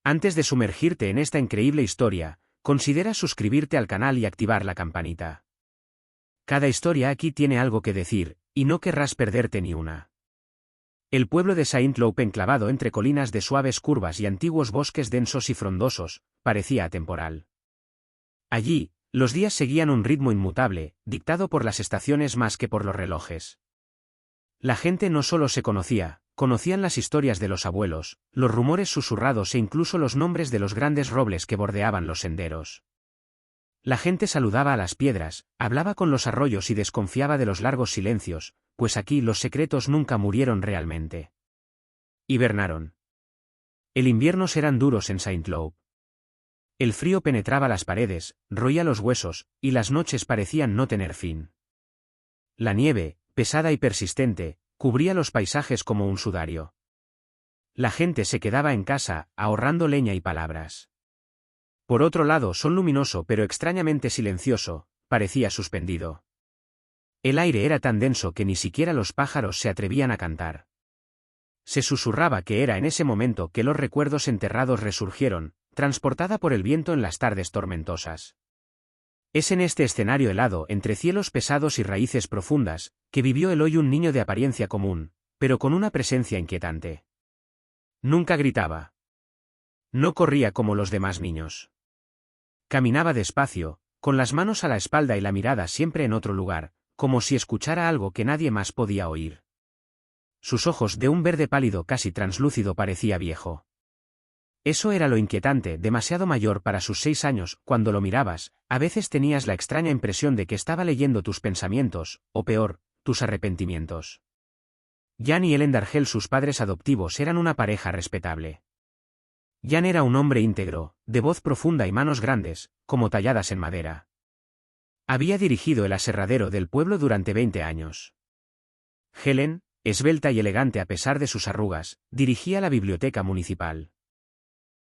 Antes de sumergirte en esta increíble historia, considera suscribirte al canal y activar la campanita. Cada historia aquí tiene algo que decir, y no querrás perderte ni una. El pueblo de Saint-Loup, enclavado entre colinas de suaves curvas y antiguos bosques densos y frondosos, parecía atemporal. Allí, los días seguían un ritmo inmutable, dictado por las estaciones más que por los relojes. La gente no solo se conocían las historias de los abuelos, los rumores susurrados e incluso los nombres de los grandes robles que bordeaban los senderos. La gente saludaba a las piedras, hablaba con los arroyos y desconfiaba de los largos silencios, pues aquí los secretos nunca murieron realmente. Hibernaron. El invierno eran duros en Saint-Loup. El frío penetraba las paredes, roía los huesos, y las noches parecían no tener fin. La nieve, pesada y persistente, cubría los paisajes como un sudario. La gente se quedaba en casa, ahorrando leña y palabras. Por otro lado, sol luminoso pero extrañamente silencioso, parecía suspendido. El aire era tan denso que ni siquiera los pájaros se atrevían a cantar. Se susurraba que era en ese momento que los recuerdos enterrados resurgieron, transportada por el viento en las tardes tormentosas. Es en este escenario helado, entre cielos pesados y raíces profundas, que vivió Eloy, un niño de apariencia común, pero con una presencia inquietante. Nunca gritaba. No corría como los demás niños. Caminaba despacio, con las manos a la espalda y la mirada siempre en otro lugar, como si escuchara algo que nadie más podía oír. Sus ojos, de un verde pálido casi translúcido, parecía viejo. Eso era lo inquietante, demasiado mayor para sus 6 años. Cuando lo mirabas, a veces tenías la extraña impresión de que estaba leyendo tus pensamientos, o peor, tus arrepentimientos. Jan y Ellen Dargel, sus padres adoptivos, eran una pareja respetable. Jan era un hombre íntegro, de voz profunda y manos grandes, como talladas en madera. Había dirigido el aserradero del pueblo durante 20 años. Helen, esbelta y elegante a pesar de sus arrugas, dirigía la biblioteca municipal.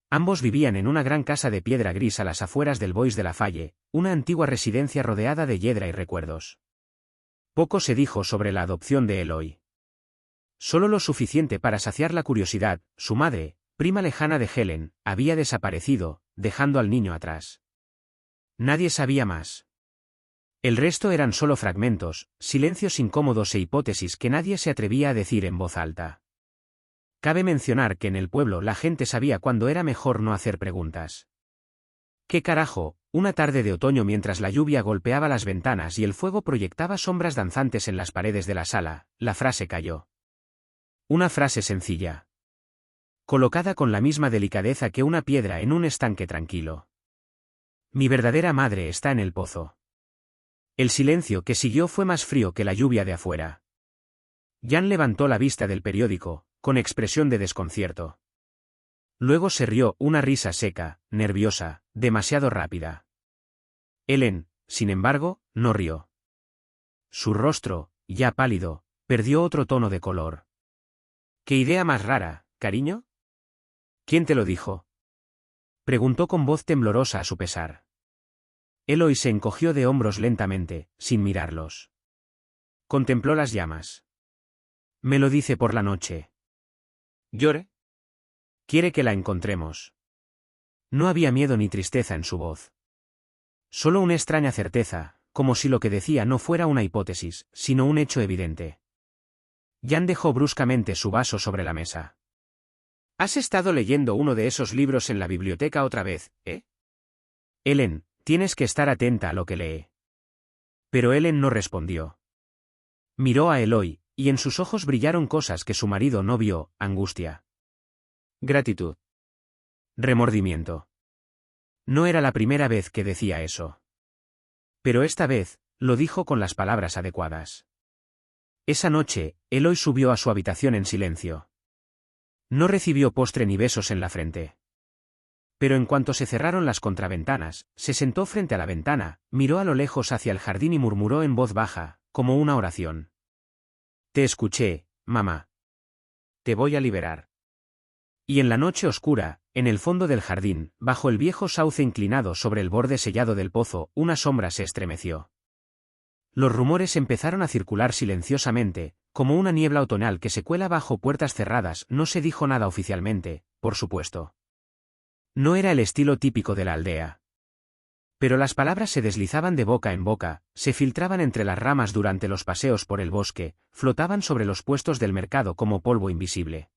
Ambos vivían en una gran casa de piedra gris a las afueras del Bois de la Falle, una antigua residencia rodeada de hiedra y recuerdos. Poco se dijo sobre la adopción de Eloy. Solo lo suficiente para saciar la curiosidad. Su madre, prima lejana de Helen, había desaparecido, dejando al niño atrás. Nadie sabía más. El resto eran solo fragmentos, silencios incómodos e hipótesis que nadie se atrevía a decir en voz alta. Cabe mencionar que en el pueblo la gente sabía cuándo era mejor no hacer preguntas. ¿Qué carajo? Una tarde de otoño, mientras la lluvia golpeaba las ventanas y el fuego proyectaba sombras danzantes en las paredes de la sala, la frase cayó. Una frase sencilla, colocada con la misma delicadeza que una piedra en un estanque tranquilo. Mi verdadera madre está en el pozo. El silencio que siguió fue más frío que la lluvia de afuera. Jan levantó la vista del periódico, con expresión de desconcierto. Luego se rió, una risa seca, nerviosa, demasiado rápida. Ellen, sin embargo, no rió. Su rostro, ya pálido, perdió otro tono de color. ¿Qué idea más rara, cariño? ¿Quién te lo dijo? Preguntó con voz temblorosa a su pesar. Eloy se encogió de hombros lentamente, sin mirarlos. Contempló las llamas. Me lo dice por la noche. ¿Llore? Quiere que la encontremos. No había miedo ni tristeza en su voz. Solo una extraña certeza, como si lo que decía no fuera una hipótesis, sino un hecho evidente. Jan dejó bruscamente su vaso sobre la mesa. ¿Has estado leyendo uno de esos libros en la biblioteca otra vez, eh? Ellen, tienes que estar atenta a lo que lee. Pero Ellen no respondió. Miró a Eloy, y en sus ojos brillaron cosas que su marido no vio: angustia, gratitud, remordimiento. No era la primera vez que decía eso. Pero esta vez, lo dijo con las palabras adecuadas. Esa noche, Eloy subió a su habitación en silencio. No recibió postre ni besos en la frente. Pero en cuanto se cerraron las contraventanas, se sentó frente a la ventana, miró a lo lejos hacia el jardín y murmuró en voz baja, como una oración. Te escuché, mamá. Te voy a liberar. Y en la noche oscura, en el fondo del jardín, bajo el viejo sauce inclinado sobre el borde sellado del pozo, una sombra se estremeció. Los rumores empezaron a circular silenciosamente, como una niebla otoñal que se cuela bajo puertas cerradas. No se dijo nada oficialmente, por supuesto. No era el estilo típico de la aldea. Pero las palabras se deslizaban de boca en boca, se filtraban entre las ramas durante los paseos por el bosque, flotaban sobre los puestos del mercado como polvo invisible.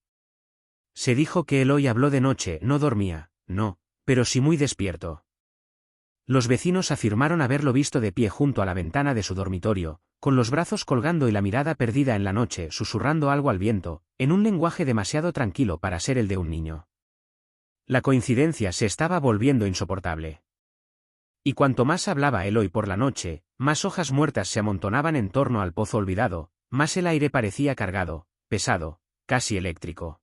Se dijo que Eloy habló de noche, no dormía, no, pero sí muy despierto. Los vecinos afirmaron haberlo visto de pie junto a la ventana de su dormitorio, con los brazos colgando y la mirada perdida en la noche, susurrando algo al viento, en un lenguaje demasiado tranquilo para ser el de un niño. La coincidencia se estaba volviendo insoportable. Y cuanto más hablaba Eloy por la noche, más hojas muertas se amontonaban en torno al pozo olvidado, más el aire parecía cargado, pesado, casi eléctrico.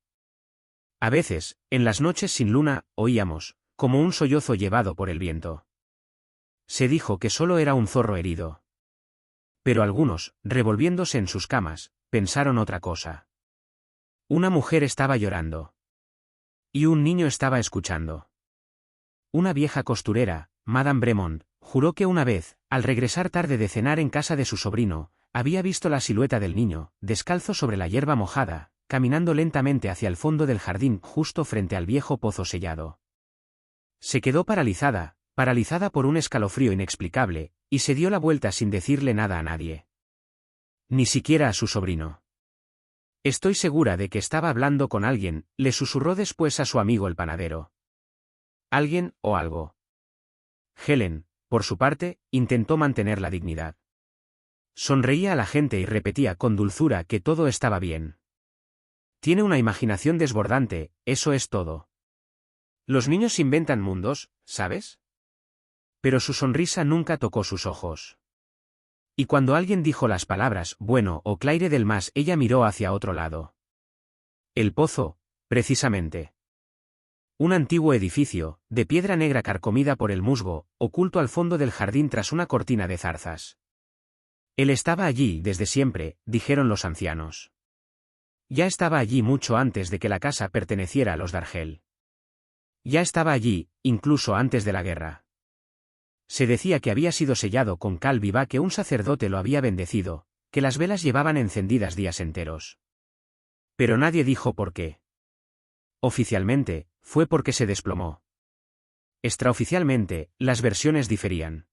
A veces, en las noches sin luna, oíamos, como un sollozo llevado por el viento. Se dijo que solo era un zorro herido. Pero algunos, revolviéndose en sus camas, pensaron otra cosa. Una mujer estaba llorando. Y un niño estaba escuchando. Una vieja costurera, Madame Bremont, juró que una vez, al regresar tarde de cenar en casa de su sobrino, había visto la silueta del niño, descalzo sobre la hierba mojada, caminando lentamente hacia el fondo del jardín justo frente al viejo pozo sellado. Se quedó paralizada por un escalofrío inexplicable, y se dio la vuelta sin decirle nada a nadie. Ni siquiera a su sobrino. Estoy segura de que estaba hablando con alguien, le susurró después a su amigo el panadero. Alguien o algo. Helen, por su parte, intentó mantener la dignidad. Sonreía a la gente y repetía con dulzura que todo estaba bien. Tiene una imaginación desbordante, eso es todo. Los niños inventan mundos, ¿sabes? Pero su sonrisa nunca tocó sus ojos. Y cuando alguien dijo las palabras bueno o Claire del Mas, ella miró hacia otro lado. El pozo, precisamente. Un antiguo edificio, de piedra negra carcomida por el musgo, oculto al fondo del jardín tras una cortina de zarzas. Él estaba allí desde siempre, dijeron los ancianos. Ya estaba allí mucho antes de que la casa perteneciera a los Dargel. Ya estaba allí, incluso antes de la guerra. Se decía que había sido sellado con cal viva, que un sacerdote lo había bendecido, que las velas llevaban encendidas días enteros. Pero nadie dijo por qué. Oficialmente, fue porque se desplomó. Extraoficialmente, las versiones diferían.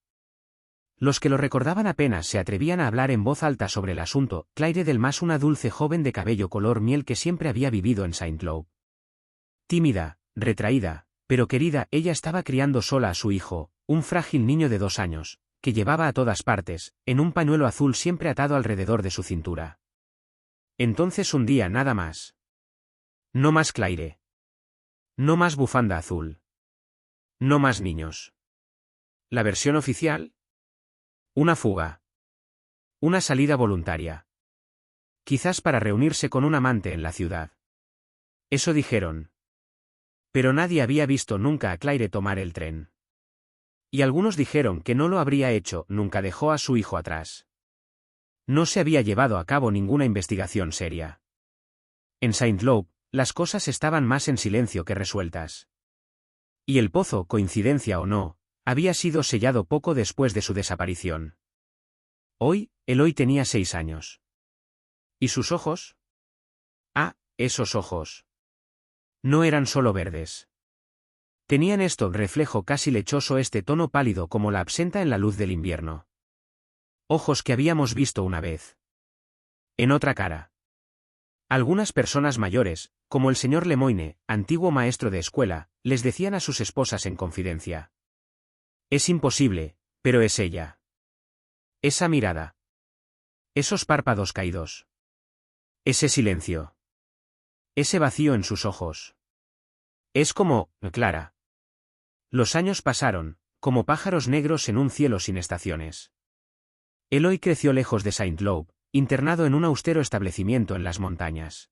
Los que lo recordaban apenas se atrevían a hablar en voz alta sobre el asunto. Claire del Mas, una dulce joven de cabello color miel que siempre había vivido en Saint-Lô. Tímida, retraída, pero querida, ella estaba criando sola a su hijo, un frágil niño de 2 años, que llevaba a todas partes, en un pañuelo azul siempre atado alrededor de su cintura. Entonces un día nada más. No más Claire. No más bufanda azul. No más niños. ¿La versión oficial? Una fuga. Una salida voluntaria. Quizás para reunirse con un amante en la ciudad. Eso dijeron. Pero nadie había visto nunca a Claire tomar el tren. Y algunos dijeron que no lo habría hecho, nunca dejó a su hijo atrás. No se había llevado a cabo ninguna investigación seria. En Saint-Lô, las cosas estaban más en silencio que resueltas. Y el pozo, coincidencia o no, había sido sellado poco después de su desaparición. Hoy, Eloy tenía 6 años. ¿Y sus ojos? Ah, esos ojos. No eran solo verdes. Tenían reflejo casi lechoso, este tono pálido como la absenta en la luz del invierno. Ojos que habíamos visto una vez. En otra cara. Algunas personas mayores, como el señor Lemoine, antiguo maestro de escuela, les decían a sus esposas en confidencia. Es imposible, pero es ella. Esa mirada. Esos párpados caídos. Ese silencio. Ese vacío en sus ojos. Es como, Clara. Los años pasaron, como pájaros negros en un cielo sin estaciones. Eloy creció lejos de Saint-Lô, internado en un austero establecimiento en las montañas.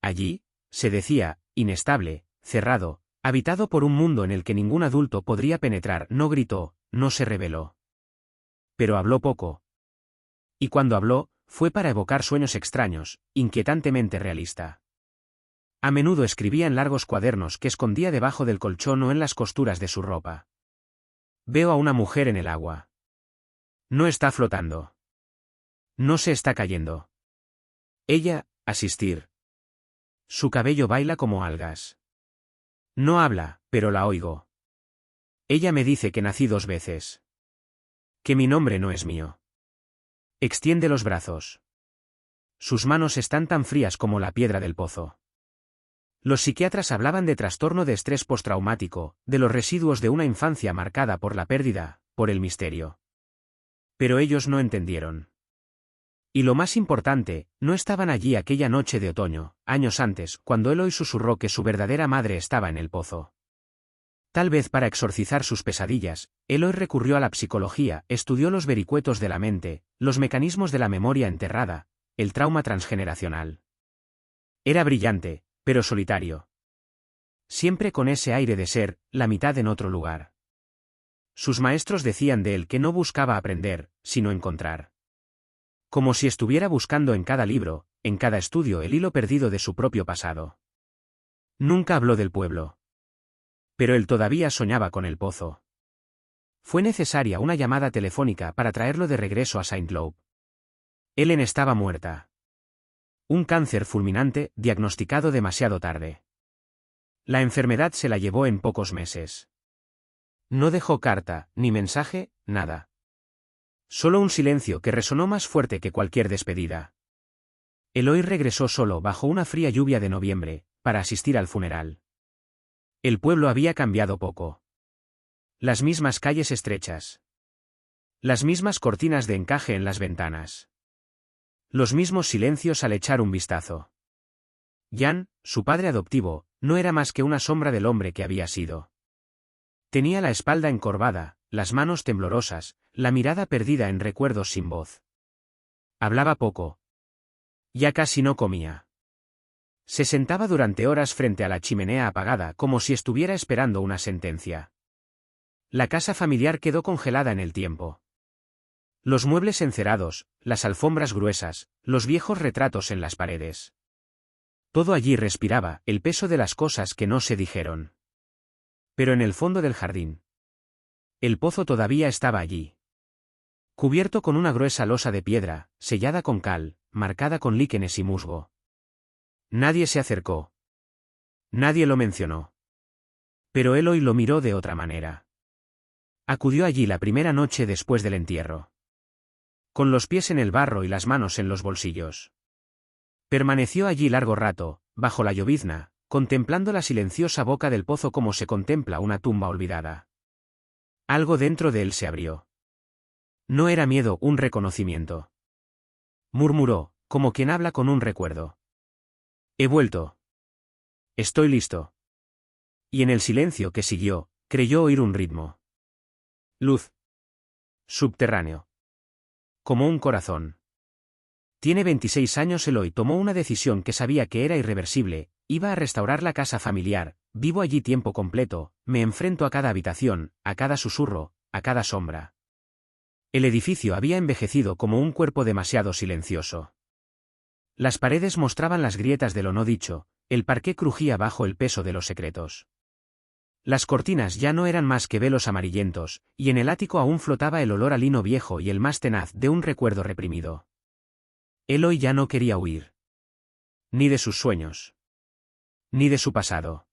Allí, se decía, inestable, cerrado, habitado por un mundo en el que ningún adulto podría penetrar. No gritó, no se rebeló. Pero habló poco. Y cuando habló, fue para evocar sueños extraños, inquietantemente realista. A menudo escribía en largos cuadernos que escondía debajo del colchón o en las costuras de su ropa. Veo a una mujer en el agua. No está flotando. No se está cayendo. Ella, asistir. Su cabello baila como algas. No habla, pero la oigo. Ella me dice que nací 2 veces. Que mi nombre no es mío. Extiende los brazos. Sus manos están tan frías como la piedra del pozo. Los psiquiatras hablaban de trastorno de estrés postraumático, de los residuos de una infancia marcada por la pérdida, por el misterio. Pero ellos no entendieron. Y lo más importante, no estaban allí aquella noche de otoño, años antes, cuando Eloy susurró que su verdadera madre estaba en el pozo. Tal vez para exorcizar sus pesadillas, Eloy recurrió a la psicología, estudió los vericuetos de la mente, los mecanismos de la memoria enterrada, el trauma transgeneracional. Era brillante, pero solitario. Siempre con ese aire de ser, la mitad en otro lugar. Sus maestros decían de él que no buscaba aprender, sino encontrar. Como si estuviera buscando en cada libro, en cada estudio el hilo perdido de su propio pasado. Nunca habló del pueblo. Pero él todavía soñaba con el pozo. Fue necesaria una llamada telefónica para traerlo de regreso a Saint-Lô. Ellen estaba muerta. Un cáncer fulminante, diagnosticado demasiado tarde. La enfermedad se la llevó en pocos meses. No dejó carta, ni mensaje, nada. Solo un silencio que resonó más fuerte que cualquier despedida. Eloy regresó solo bajo una fría lluvia de noviembre, para asistir al funeral. El pueblo había cambiado poco. Las mismas calles estrechas. Las mismas cortinas de encaje en las ventanas. Los mismos silencios al echar un vistazo. Jan, su padre adoptivo, no era más que una sombra del hombre que había sido. Tenía la espalda encorvada, las manos temblorosas, la mirada perdida en recuerdos sin voz. Hablaba poco. Ya casi no comía. Se sentaba durante horas frente a la chimenea apagada como si estuviera esperando una sentencia. La casa familiar quedó congelada en el tiempo. Los muebles encerados, las alfombras gruesas, los viejos retratos en las paredes. Todo allí respiraba el peso de las cosas que no se dijeron. Pero en el fondo del jardín. El pozo todavía estaba allí. Cubierto con una gruesa losa de piedra, sellada con cal, marcada con líquenes y musgo. Nadie se acercó. Nadie lo mencionó. Pero Eloy lo miró de otra manera. Acudió allí la primera noche después del entierro. Con los pies en el barro y las manos en los bolsillos. Permaneció allí largo rato, bajo la llovizna, contemplando la silenciosa boca del pozo como se contempla una tumba olvidada. Algo dentro de él se abrió. No era miedo, un reconocimiento. Murmuró, como quien habla con un recuerdo. He vuelto. Estoy listo. Y en el silencio que siguió, creyó oír un ritmo. Luz. Subterráneo. Como un corazón. Tiene 26 años. Eloy tomó una decisión que sabía que era irreversible, iba a restaurar la casa familiar, vivo allí tiempo completo, me enfrento a cada habitación, a cada susurro, a cada sombra. El edificio había envejecido como un cuerpo demasiado silencioso. Las paredes mostraban las grietas de lo no dicho, el parqué crujía bajo el peso de los secretos. Las cortinas ya no eran más que velos amarillentos, y en el ático aún flotaba el olor a lino viejo y el más tenaz de un recuerdo reprimido. Eloy ya no quería huir. Ni de sus sueños. Ni de su pasado.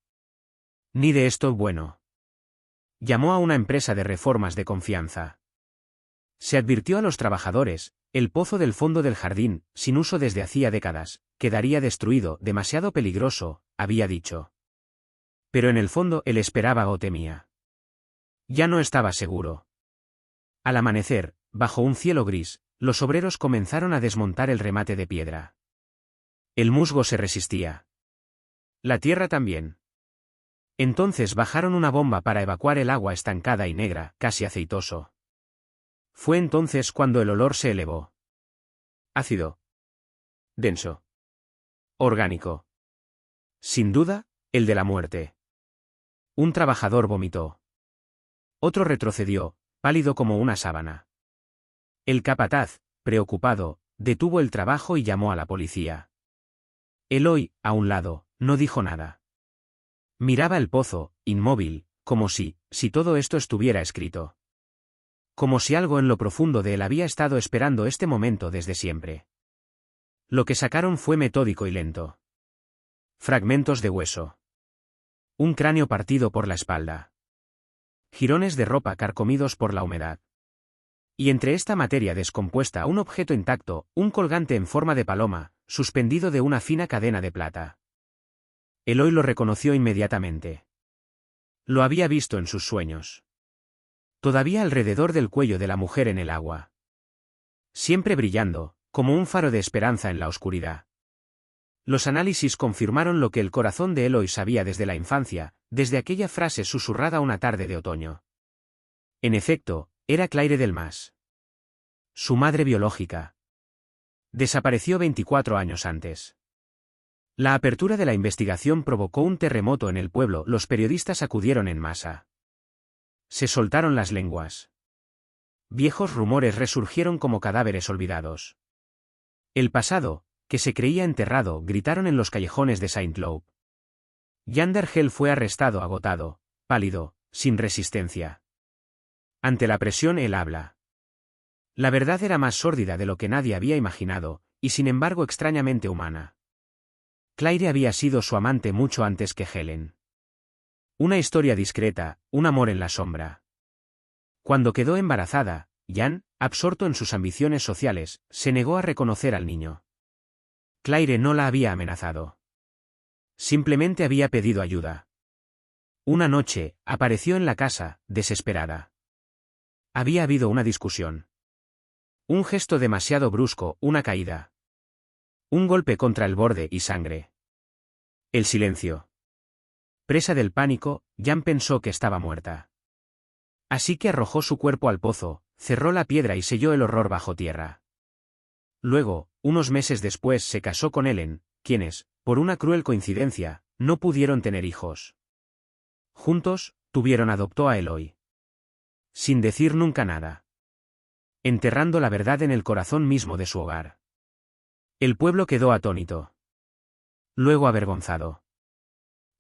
Ni de esto bueno. Llamó a una empresa de reformas de confianza. Se advirtió a los trabajadores, el pozo del fondo del jardín, sin uso desde hacía décadas, quedaría destruido, demasiado peligroso, había dicho. Pero en el fondo él esperaba o temía. Ya no estaba seguro. Al amanecer, bajo un cielo gris, los obreros comenzaron a desmontar el remate de piedra. El musgo se resistía. La tierra también. Entonces bajaron una bomba para evacuar el agua estancada y negra, casi aceitoso. Fue entonces cuando el olor se elevó. Ácido. Denso. Orgánico. Sin duda, el de la muerte. Un trabajador vomitó. Otro retrocedió, pálido como una sábana. El capataz, preocupado, detuvo el trabajo y llamó a la policía. Eloy, a un lado, no dijo nada. Miraba el pozo, inmóvil, como si todo esto estuviera escrito. Como si algo en lo profundo de él había estado esperando este momento desde siempre. Lo que sacaron fue metódico y lento. Fragmentos de hueso. Un cráneo partido por la espalda. Jirones de ropa carcomidos por la humedad. Y entre esta materia descompuesta un objeto intacto, un colgante en forma de paloma, suspendido de una fina cadena de plata. Eloy lo reconoció inmediatamente. Lo había visto en sus sueños. Todavía alrededor del cuello de la mujer en el agua. Siempre brillando, como un faro de esperanza en la oscuridad. Los análisis confirmaron lo que el corazón de Eloy sabía desde la infancia, desde aquella frase susurrada una tarde de otoño. En efecto, era Claire Delmas. Su madre biológica. Desapareció 24 años antes. La apertura de la investigación provocó un terremoto en el pueblo, los periodistas acudieron en masa. Se soltaron las lenguas. Viejos rumores resurgieron como cadáveres olvidados. El pasado, que se creía enterrado, gritaron en los callejones de Saint-Lô. Jan Dergel fue arrestado agotado, pálido, sin resistencia. Ante la presión él habla. La verdad era más sórdida de lo que nadie había imaginado, y sin embargo extrañamente humana. Claire había sido su amante mucho antes que Helen. Una historia discreta, un amor en la sombra. Cuando quedó embarazada, Jan, absorto en sus ambiciones sociales, se negó a reconocer al niño. Claire no la había amenazado. Simplemente había pedido ayuda. Una noche, apareció en la casa, desesperada. Había habido una discusión. Un gesto demasiado brusco, una caída. Un golpe contra el borde y sangre. El silencio. Presa del pánico, Jan pensó que estaba muerta. Así que arrojó su cuerpo al pozo, cerró la piedra y selló el horror bajo tierra. Luego, unos meses después se casó con Helen, quienes, por una cruel coincidencia, no pudieron tener hijos. Juntos, adoptó a Eloy. Sin decir nunca nada. Enterrando la verdad en el corazón mismo de su hogar. El pueblo quedó atónito. Luego avergonzado.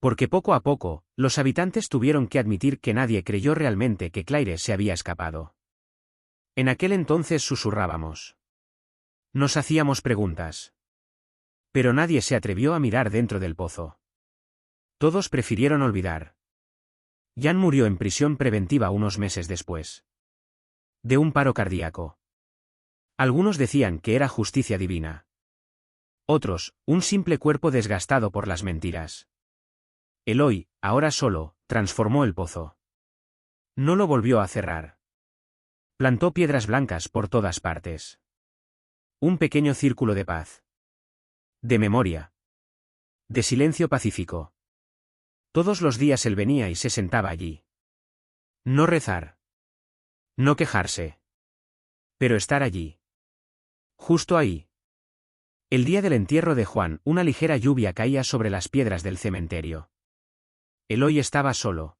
Porque poco a poco, los habitantes tuvieron que admitir que nadie creyó realmente que Claire se había escapado. En aquel entonces susurrábamos. Nos hacíamos preguntas. Pero nadie se atrevió a mirar dentro del pozo. Todos prefirieron olvidar. Jan murió en prisión preventiva unos meses después. De un paro cardíaco. Algunos decían que era justicia divina. Otros, un simple cuerpo desgastado por las mentiras. Eloy, ahora solo, transformó el pozo. No lo volvió a cerrar. Plantó piedras blancas por todas partes. Un pequeño círculo de paz. De memoria. De silencio pacífico. Todos los días él venía y se sentaba allí. No rezar. No quejarse. Pero estar allí. Justo ahí. El día del entierro de Juan, una ligera lluvia caía sobre las piedras del cementerio. Eloy estaba solo.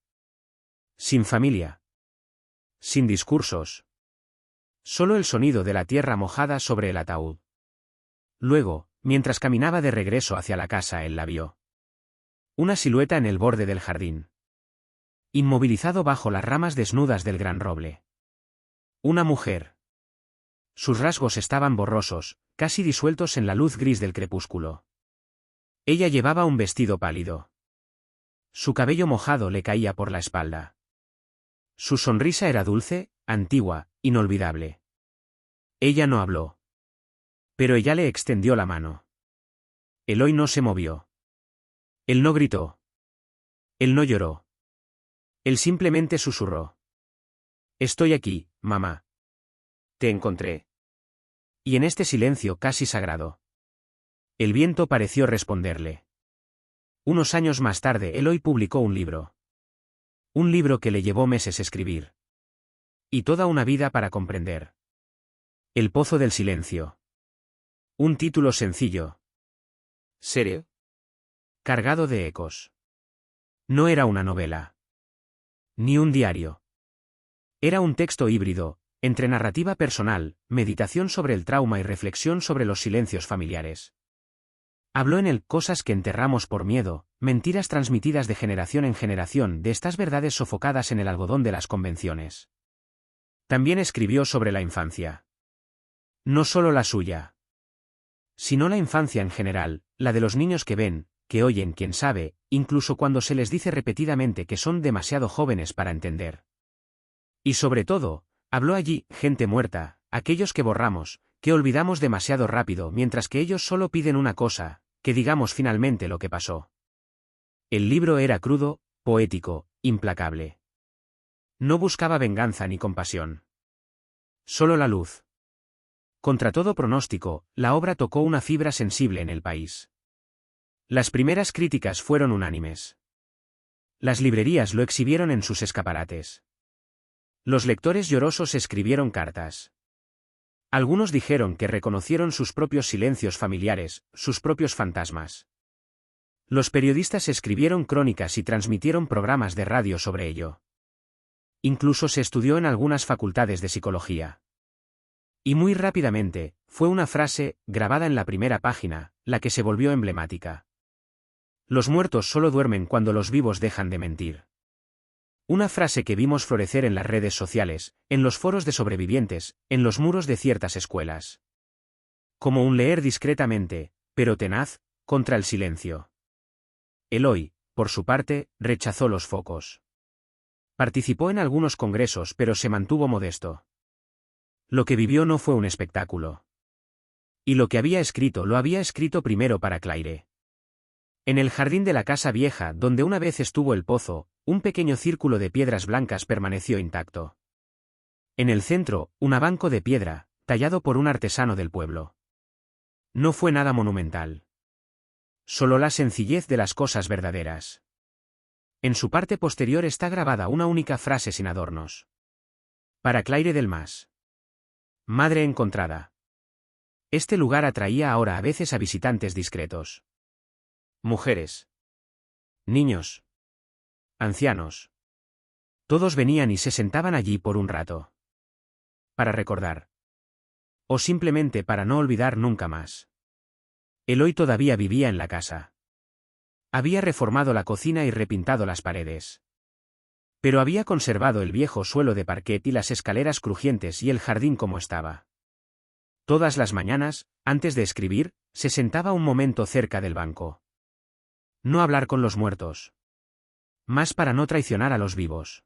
Sin familia. Sin discursos. Solo el sonido de la tierra mojada sobre el ataúd. Luego, mientras caminaba de regreso hacia la casa, él la vio. Una silueta en el borde del jardín. Inmovilizado bajo las ramas desnudas del gran roble. Una mujer. Sus rasgos estaban borrosos, casi disueltos en la luz gris del crepúsculo. Ella llevaba un vestido pálido. Su cabello mojado le caía por la espalda. Su sonrisa era dulce, antigua, inolvidable. Ella no habló. Pero ella le extendió la mano. Eloy no se movió. Él no gritó. Él no lloró. Él simplemente susurró. Estoy aquí, mamá. Te encontré. Y en este silencio casi sagrado. El viento pareció responderle. Unos años más tarde Eloy publicó un libro. Un libro que le llevó meses escribir. Y toda una vida para comprender. El pozo del silencio. Un título sencillo. Serio. Cargado de ecos. No era una novela. Ni un diario. Era un texto híbrido, entre narrativa personal, meditación sobre el trauma y reflexión sobre los silencios familiares. Habló en él cosas que enterramos por miedo, mentiras transmitidas de generación en generación, de estas verdades sofocadas en el algodón de las convenciones. También escribió sobre la infancia. No solo la suya, sino la infancia en general, la de los niños que ven, que oyen, quién sabe, incluso cuando se les dice repetidamente que son demasiado jóvenes para entender. Y sobre todo, habló allí, gente muerta, aquellos que borramos, que olvidamos demasiado rápido mientras que ellos solo piden una cosa, que digamos finalmente lo que pasó. El libro era crudo, poético, implacable. No buscaba venganza ni compasión. Solo la luz. Contra todo pronóstico, la obra tocó una fibra sensible en el país. Las primeras críticas fueron unánimes. Las librerías lo exhibieron en sus escaparates. Los lectores llorosos escribieron cartas. Algunos dijeron que reconocieron sus propios silencios familiares, sus propios fantasmas. Los periodistas escribieron crónicas y transmitieron programas de radio sobre ello. Incluso se estudió en algunas facultades de psicología. Y muy rápidamente, fue una frase, grabada en la primera página, la que se volvió emblemática. Los muertos solo duermen cuando los vivos dejan de mentir. Una frase que vimos florecer en las redes sociales, en los foros de sobrevivientes, en los muros de ciertas escuelas. Como un leer discretamente, pero tenaz, contra el silencio. Eloy, por su parte, rechazó los focos. Participó en algunos congresos pero se mantuvo modesto. Lo que vivió no fue un espectáculo. Y lo que había escrito lo había escrito primero para Claire. En el jardín de la casa vieja donde una vez estuvo el pozo, un pequeño círculo de piedras blancas permaneció intacto. En el centro, un banco de piedra, tallado por un artesano del pueblo. No fue nada monumental. Solo la sencillez de las cosas verdaderas. En su parte posterior está grabada una única frase sin adornos. Para Claire Delmas. Madre encontrada. Este lugar atraía ahora a veces a visitantes discretos. Mujeres. Niños. Ancianos. Todos venían y se sentaban allí por un rato. Para recordar. O simplemente para no olvidar nunca más. Eloy todavía vivía en la casa. Había reformado la cocina y repintado las paredes. Pero había conservado el viejo suelo de parquet y las escaleras crujientes y el jardín como estaba. Todas las mañanas, antes de escribir, se sentaba un momento cerca del banco. No hablar con los muertos. Más para no traicionar a los vivos.